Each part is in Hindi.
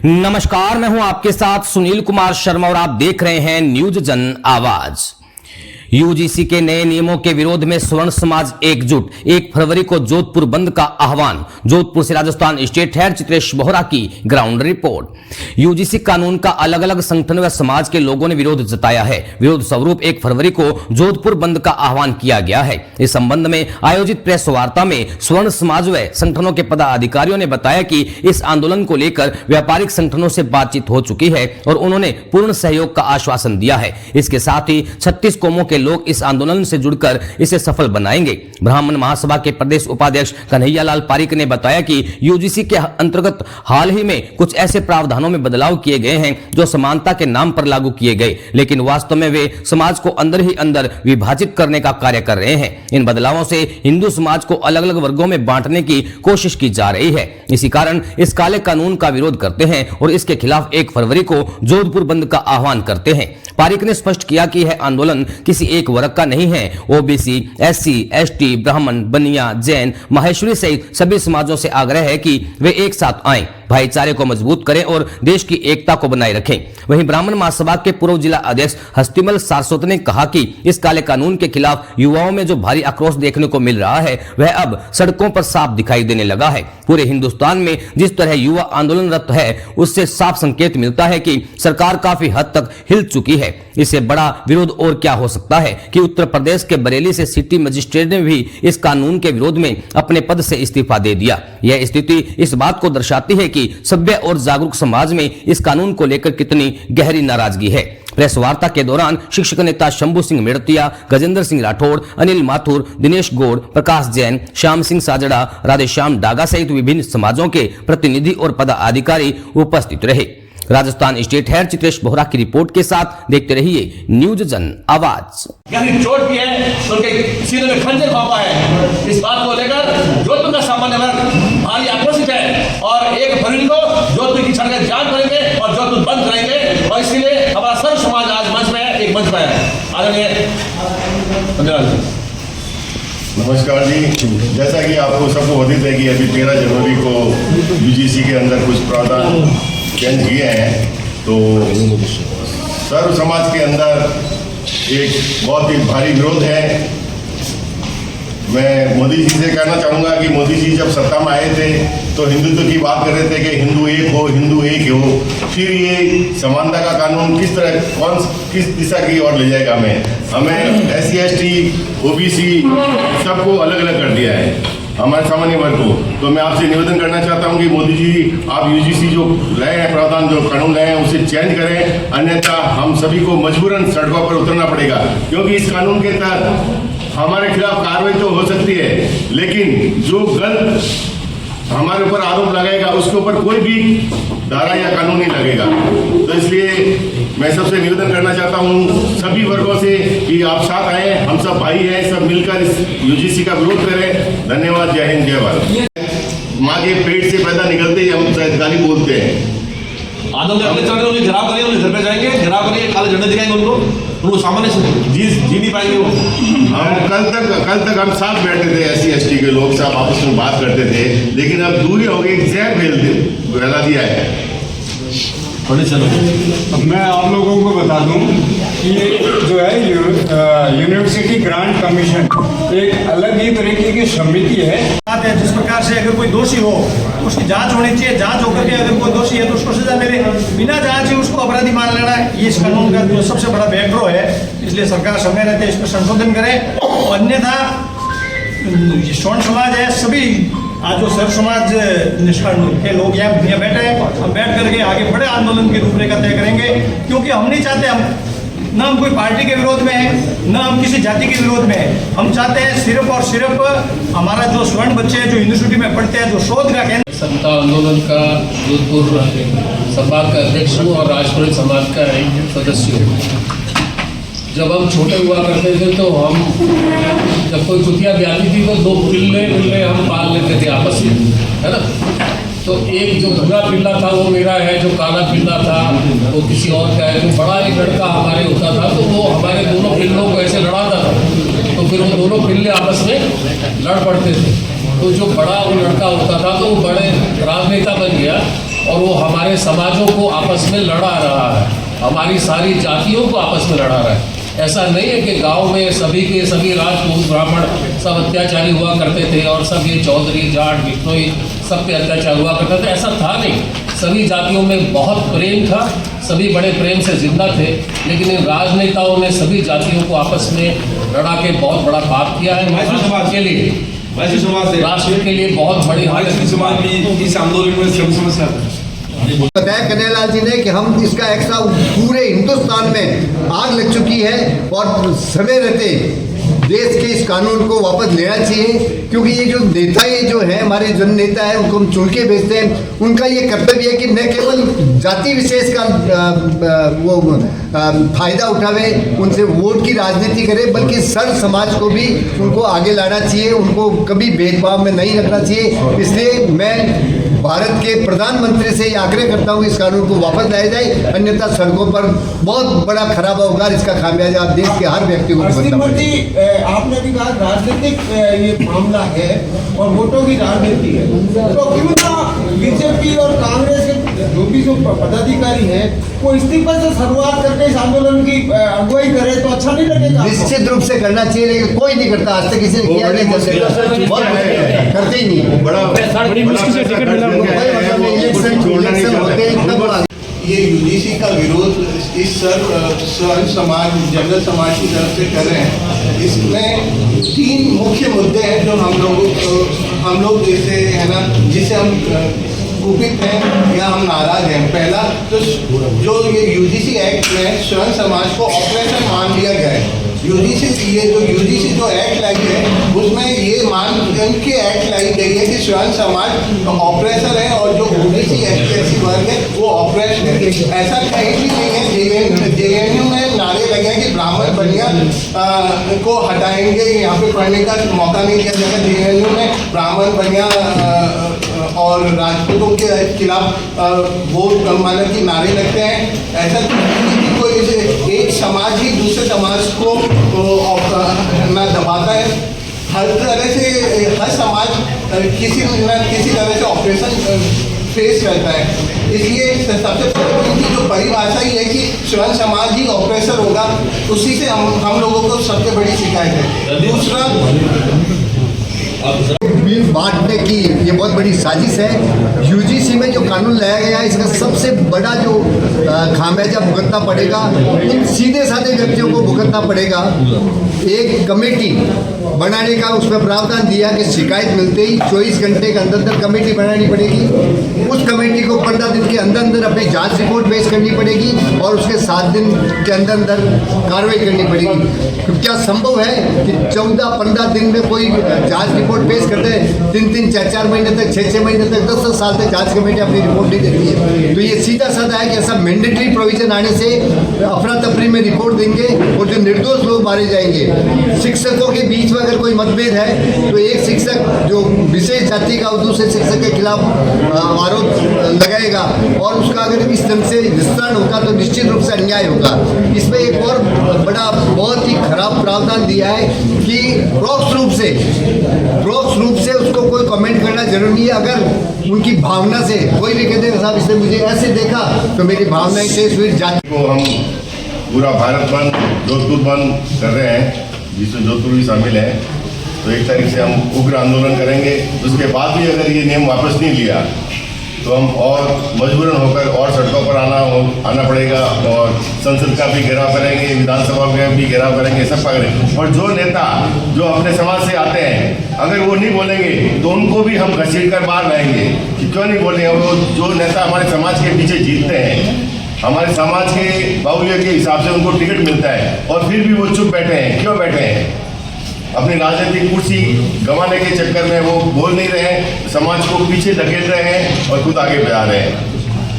नमस्कार, मैं हूं आपके साथ सुनील कुमार शर्मा और आप देख रहे हैं न्यूज जन आवाज। यूजीसी के नए नियमों के विरोध में स्वर्ण समाज एकजुट, 1 फरवरी को जोधपुर बंद का आह्वान। जोधपुर से राजस्थान स्टेट हेड चित्रेश बोहरा की ग्राउंड रिपोर्ट। यूजीसी कानून का अलग अलग संगठन व समाज के लोगों ने विरोध जताया है। विरोध स्वरूप 1 फरवरी को जोधपुर बंद का आह्वान किया गया है। इस संबंध में आयोजित प्रेस वार्ता में स्वर्ण समाज व संगठनों के पदाधिकारियों ने बताया कि इस आंदोलन को लेकर व्यापारिक संगठनों से बातचीत हो चुकी है और उन्होंने पूर्ण सहयोग का आश्वासन दिया है। इसके साथ ही 36 कौमों के लोग इस आंदोलन से जुड़कर इसे सफल बनाएंगे। ब्राह्मण महासभा के प्रदेश उपाध्यक्ष कन्हैयालाल पारीक ने बताया कि यूजीसी के अंतर्गत हाल ही में कुछ ऐसे प्रावधानों में बदलाव किए गए हैं जो समानता के नाम पर लागू किए गए, लेकिन वास्तव में वे समाज को अंदर ही अंदर विभाजित करने का कार्य कर रहे हैं। इन बदलावों से हिंदू समाज को अलग अलग वर्गों में बांटने की कोशिश की जा रही है। इसी कारण इस काले कानून का विरोध करते हैं और इसके खिलाफ 1 फरवरी को जोधपुर बंद का आह्वान करते हैं। पारीक ने स्पष्ट किया कि यह आंदोलन किसी एक वर्ग का नहीं है। ओबीसी, एससी, एसटी, ब्राह्मण, बनिया, जैन, माहेश्वरी सहित सभी समाजों से आग्रह है कि वे एक साथ आएं, भाईचारे को मजबूत करें और देश की एकता को बनाए रखें। वहीं ब्राह्मण महासभा के पूर्व जिला अध्यक्ष हस्तिमल सारस्वत ने कहा कि इस काले कानून के खिलाफ युवाओं में जो भारी आक्रोश देखने को मिल रहा है वह अब सड़कों पर साफ दिखाई देने लगा है। पूरे हिंदुस्तान में जिस तरह युवा आंदोलनरत है उससे साफ संकेत मिलता है कि सरकार काफी हद तक हिल चुकी है। इससे बड़ा विरोध और क्या हो सकता है कि उत्तर प्रदेश के बरेली से सिटी मजिस्ट्रेट ने भी इस कानून के विरोध में अपने पद से इस्तीफा दे दिया। यह स्थिति इस बात को दर्शाती है कि सभ्य और जागरूक समाज में इस कानून को लेकर कितनी गहरी नाराजगी है। प्रेस वार्ता के दौरान शिक्षक नेता शंभू सिंह मेड़तिया, गजेंद्र सिंह राठौड़, अनिल माथुर, दिनेश गौड़, प्रकाश जैन, श्याम सिंह साजड़ा, राधेश्याम डागा सहित विभिन्न समाजों के प्रतिनिधि और पदाधिकारी उपस्थित रहे। राजस्थान स्टेट हेड चित्रेश बोहरा की रिपोर्ट के साथ देखते रहिए न्यूज जन आवाज। चोट भी है तो उनके सीने में खंजर खौफा है। इस बात को लेकर जोधपुर का सामान्य वर्ग भारी आक्रोशित है और 1 फरवरी को जोधपुर की सड़कें जाम करेंगे और जोधपुर बंद करेंगे और इसलिए हमारा सर्व समाज आज मंच में है, एक मंच में है। आदरणीय नमस्कार जी, जैसा कि आपको सबको वर्णित है कि अभी 13 जनवरी को यूजीसी के अंदर कुछ प्रावधान चेंज किए हैं, तो सर्व समाज के अंदर एक बहुत ही भारी विरोध है। मैं मोदी जी से कहना चाहूँगा कि मोदी जी जब सत्ता में आए थे तो हिंदुत्व की बात कर रहे थे कि हिंदू एक हो, हिंदू एक हो। फिर ये समानता का कानून किस दिशा की ओर ले जाएगा हमें SC, ST, OBC सबको अलग अलग कर दिया है, हमारे सामान्य वर्ग को। तो मैं आपसे निवेदन करना चाहता हूं कि मोदी जी आप यूजीसी जो लाए हैं प्रावधान, जो कानून लाए हैं उसे चेंज करें, अन्यथा हम सभी को मजबूरन सड़कों पर उतरना पड़ेगा। क्योंकि इस कानून के तहत हमारे खिलाफ कार्रवाई तो हो सकती है, लेकिन जो गलत हमारे ऊपर आरोप लगाएगा उसके ऊपर कोई भी धारा या कानून नहीं लगेगा। तो इसलिए मैं सबसे निवेदन करना चाहता हूं सभी वर्गों से कि आप साथ आए, हम सब भाई हैं, सब मिलकर इस यूजीसी का विरोध करें। धन्यवाद। जय हिंद, जय भारत। माँ के पेट से पैदा निकलते ही हम शायद गाली बोलते हैं। आंदोलन अगले चल रहे उन्हें घिराव करिए, उन्हें घर पे जाएंगे, घिराव करिए, काले झंडे दिखाएंगे उनको सामान्य से जी नहीं पाएंगे वो। हम कल तक हम साथ बैठे थे, SC, ST के लोग सब आपस में बात करते थे, लेकिन अब दूरी हो गई, जहर फैला दिया है। चलो अब मैं आप लोगों को बता दूं कि जो है यूनिवर्सिटी ग्रांट कमीशन एक अलग ही तरीके की समिति है। जिस प्रकार से अगर कोई दोषी हो उसकी जांच होनी चाहिए, जांच होकर के अगर कोई दोषी है तो उसको सजा मिले, बिना जांच ही उसको अपराधी मान लेना, ये इस कानून का जो सबसे बड़ा बैकड्रॉ है। इसलिए सरकार समय रहते इस पर संशोधन करे। अन्यथा स्वर्ण समाज है, सभी आज जो सर्व समाज के लोग यहाँ बैठे हैं, हम बैठ करके आगे बड़े आंदोलन की रूपरेखा तय करेंगे। क्योंकि हम नहीं चाहते, हम ना हम कोई पार्टी के विरोध में है, ना हम किसी जाति के विरोध में है। हम चाहते हैं सिर्फ और सिर्फ हमारा जो स्वर्ण बच्चे हैं जो यूनिवर्सिटी में पढ़ते हैं, जो शोध का केंद्र। समता आंदोलन का जोधपुर संभाग का अध्यक्ष हूँ और राजपुरोहित समाज का एक सदस्य हूँ। जब हम छोटे हुआ करते थे तो हम जब कोई चुतिया ब्याती थी तो 2 पिल्ले हम पाल लेते थे आपस में, है ना। तो एक जो भूरा पिल्ला था वो मेरा है, जो काला पिल्ला था वो किसी और का है। जो बड़ा एक लड़का हमारे होता था तो वो हमारे दोनों पिल्लों को ऐसे लड़ाता था, तो फिर वो दोनों पिल्ले आपस में लड़ पड़ते थे। तो जो बड़ा वो लड़का होता था तो वो बड़े राजनेता बन गया और वो हमारे समाजों को आपस में लड़ा रहा है, हमारी सारी जातियों को आपस में लड़ा रहा है। ऐसा नहीं है कि गांव में सभी के सभी राजपूत ब्राह्मण सब अत्याचारी हुआ करते थे और सब ये चौधरी जाट बिश्नोई सब पे अत्याचार हुआ करता था, ऐसा था नहीं। सभी जातियों में बहुत प्रेम था, सभी बड़े प्रेम से जिंदा थे, लेकिन इन राजनेताओं ने सभी जातियों को आपस में लड़ा के बहुत बड़ा पाप किया है। राष्ट्र के लिए, राष्ट्र के लिए बहुत बड़ी समाज भी इस आंदोलन में समस्या बताया कन्हैयालाल जी ने कि हम इसका एक्स्ट्रा पूरे हिंदुस्तान में आग लग चुकी है और समय रहते देश के इस कानून को वापस लेना चाहिए, क्योंकि ये जो नेता ये जो है हमारे जन नेता है उनको हम चुन के भेजते हैं, उनका ये कर्तव्य है कि न केवल जाति विशेष का फायदा उठावे, उनसे वोट की राजनीति करे, बल्कि सर्व समाज को भी उनको आगे लाना चाहिए, उनको कभी भेदभाव में नहीं रखना चाहिए। इसलिए मैं भारत के प्रधानमंत्री से ये आग्रह करता हूँ इस कानून को वापस लाया जाए, अन्यथा सड़कों पर बहुत बड़ा खराब होगा। इसका खामियाजा देश के हर व्यक्ति को भुगतना पड़ेगा। आपने भी कहा राजनीतिक ये मामला है और वोटों की राजनीति है, तो क्यों ना बीजेपी और कांग्रेस के जो भी पदाधिकारी है वो इस्तीफे से शुरुआत करके इस आंदोलन की अगुवाई करे तो अच्छा नहीं लगेगा? निश्चित रूप से करना चाहिए, लेकिन कोई नहीं करता, आज तक किसी ने किया नहीं, करते ही नहीं। इलेक्शन होते हैं तब ये यूजीसी का विरोध इस स्वर्ण समाज जनरल समाज की तरफ से कर रहे हैं। इसमें 3 मुख्य मुद्दे हैं जो हम लोग जैसे है ना, जिसे हम कुपित हैं या हम नाराज हैं। पहला तो जो ये यूजीसी एक्ट में स्वर्ण समाज को ऑपरेशन मान लिया गया है। यूजीसी जो एक्ट लाई है उसमें ये उनकी एक्ट लाई गई है कि स्वर्ण समाज ऑपरेशन है और जो ओबीसी एससी वर्ग है वो ऑपरेशन है। ऐसा कहीं भी नहीं है। जेएनयू में नारे लगे हैं कि ब्राह्मण बनिया को हटाएंगे, यहाँ पे पढ़ने का मौका नहीं दिया जाएगा। जेएनयू में ब्राह्मण बनिया और राजपूतों के खिलाफ वोट माने की नारे लगते हैं। ऐसा कोई एक समाज ही दूसरे समाज को ना दबाता है। हर तरह से हर समाज किसी तरह से ऑपरेशन फेस करता है। इसलिए सबसे पहले उनकी जो परिभाषा ही है कि स्वर्ण समाज ही ऑपरेशन होगा, उसी से हम लोगों को सबसे बड़ी शिकायत है। दूसरा बांटने की ये बहुत बड़ी साजिश है। यूजीसी में जो कानून लाया गया है इसका सबसे बड़ा जो खामियाजा भुगतना पड़ेगा इन सीधे साधे व्यक्तियों को भुगतना पड़ेगा। एक कमेटी बनाने का उसमें प्रावधान दिया कि शिकायत मिलते ही 24 घंटे के अंदर कमेटी बनानी पड़ेगी। उस कमेटी को 15 दिन के अंदर अपनी जांच रिपोर्ट पेश करनी पड़ेगी और उसके 7 दिन के अंदर कार्रवाई करनी पड़ेगी। क्या संभव है कि 14-15 दिन में कोई जांच रिपोर्ट पेश करते हैं? 3-3, 4-4 महीने तक, 6-6 महीने तक, 10-10 साल तक जांच कमेटी अपनी रिपोर्ट नहीं देती है। तो ये सीधा साधा है कि ऐसा मैंडेटरी प्रोविजन आने से अफरा तफरी में रिपोर्ट देंगे और जो निर्दोष लोग मारे जाएंगे। शिक्षकों के बीच में अगर कोई मतभेद है तो एक शिक्षक जो विशेष जाति का दूसरे शिक्षक के खिलाफ आरोप लगाएगा और उसका अगर इस ढंग से विस्तरण होगा तो निश्चित रूप से अन्याय होगा। इसमें एक और बड़ा बहुत ही खराब प्रावधान दिया है कि प्रोक्ष रूप से उसको कोई कमेंट करना जरूरी नहीं है। अगर उनकी भावना से कोई भी कहते हैं साहब इसने मुझे ऐसे देखा तो मेरी भावनाएं शेष हुई। जाति को हम पूरा भारत बंद, जोधपुर बंद कर रहे हैं, जिसमें जोधपुर भी शामिल है। तो 1 तारीख से हम उग्र आंदोलन करेंगे। उसके बाद भी अगर ये नियम वापस नहीं लिया तो हम और मजबूरन होकर और सड़कों पर आना पड़ेगा और संसद का भी घेराव करेंगे, विधानसभा का भी घेराव करेंगे, सबका करेंगे। और जो नेता जो अपने समाज से आते हैं अगर वो नहीं बोलेंगे तो उनको भी हम घसीट कर बाहर लाएंगे कि क्यों नहीं बोलेंगे। वो जो नेता हमारे समाज के पीछे जीतते हैं, हमारे समाज के बाहुल्य के हिसाब से उनको टिकट मिलता है और फिर भी वो चुप बैठे हैं। क्यों बैठे हैं? अपनी राजनीतिक कुर्सी गंवाने के चक्कर में वो बोल नहीं रहे हैं, समाज को पीछे धकेल रहे हैं और खुद आगे बढ़ा रहे हैं।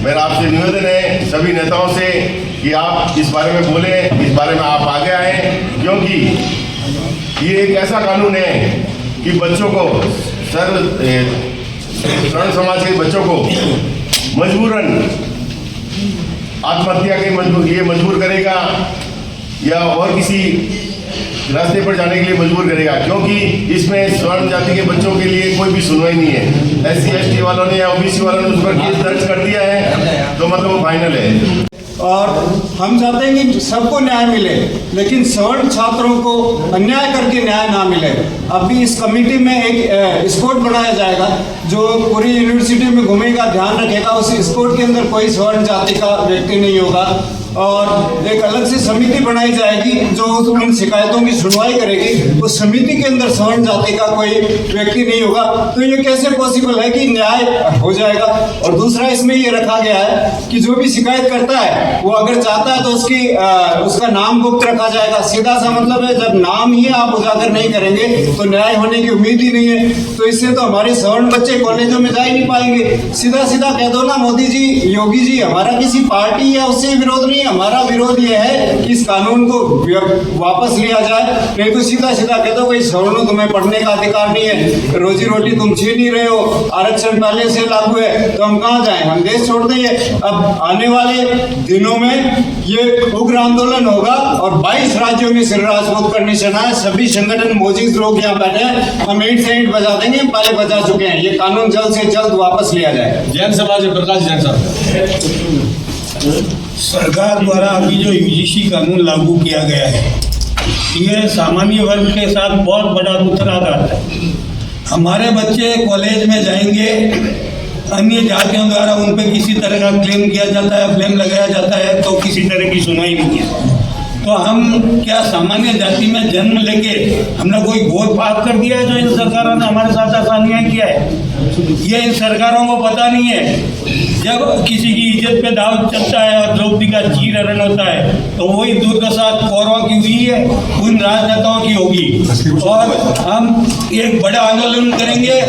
मेरा आपसे निवेदन है सभी नेताओं से कि आप इस बारे में बोलें, इस बारे में आप आगे आएँ, क्योंकि ये एक ऐसा कानून है कि बच्चों को स्वर्ण समाज के बच्चों को मजबूरन आत्महत्या के मजबूर करेगा या और किसी रास्ते पर जाने के लिए मजबूर करेगा, क्योंकि इसमें स्वर्ण जाति के बच्चों के लिए कोई भी सुनवाई नहीं है। SC ST वालों ने या OBC वालों ने उस पर केस दर्ज कर दिया है, तो मतलब वो फाइनल है। और हम चाहते हैं कि सबको न्याय मिले, लेकिन सवर्ण छात्रों को अन्याय करके न्याय ना मिले। अभी इस कमेटी में एक स्क्वाड बनाया जाएगा जो पूरी यूनिवर्सिटी में घूमेगा, ध्यान रखेगा। उस स्क्वाड के अंदर कोई स्वर्ण जाति का व्यक्ति नहीं होगा और एक अलग से समिति बनाई जाएगी जो उन शिकायतों की सुनवाई करेगी। उस समिति के अंदर स्वर्ण जाति का कोई व्यक्ति नहीं होगा। तो ये कैसे पॉसिबल है कि न्याय हो जाएगा? और दूसरा इसमें ये रखा गया है कि जो भी शिकायत करता है वो अगर चाहता है तो उसका नाम गुप्त रखा जाएगा। सीधा सा मतलब है, जब नाम ही आप उजागर नहीं करेंगे तो न्याय होने की उम्मीद ही नहीं है। तो इससे तो हमारे सवर्ण बच्चे कॉलेजों में जा ही नहीं पाएंगे। सीधा सीधा कह दो ना मोदी जी, योगी जी, हमारा किसी पार्टी या उससे विरोध नहीं, हमारा विरोध ये है कि इस कानून को वापस लिया जाए। नहीं तो सीधा सीधा कह दो भाई सवर्णों तुम्हें पढ़ने का अधिकार नहीं है, रोजी रोटी तुम छीन ही रहे हो, आरक्षण पहले से लागू है, तो हम कहाँ जाएं? हम देश छोड़ देंगे। अब आने वाले दिनों में ये उग्र आंदोलन होगा और 22 राज्यों में श्री राजपूत का निशान है। सभी संगठन मौजूद लोग यहाँ बैठे हैं, हम ईंट से ईंट बजा देंगे, पहले बजा चुके हैं। ये कानून जल्द से जल्द वापस लिया जाए। जैन समाज प्रकाश जैन साहब। सरकार द्वारा अभी जो यूजीसी कानून लागू किया गया है, ये सामान्य वर्ग के साथ बहुत बड़ा उत्तराघात है। हमारे बच्चे कॉलेज में जाएंगे, अन्य जातियों द्वारा उन पर किसी तरह का क्लेम किया जाता है, क्लेम लगाया जाता है, तो किसी तरह की सुनवाई नहीं है। तो हम क्या सामान्य जाति में जन्म लेके हमने कोई घोर पाप कर दिया है जो इन सरकारों ने हमारे साथ ऐसा अन्याय किया है? ये इन सरकारों को पता नहीं है। जब किसी की इज्जत पे दाव चलता है और द्रौपदी का चीर हरण होता है, तो वही दुर्दशा कौरवों की हुई है, उन राजनेताओं की होगी। और हम एक बड़ा आंदोलन करेंगे।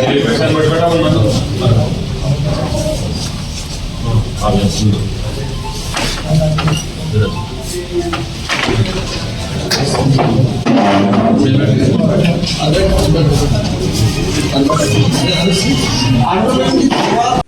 आंदोलन की शुरुआत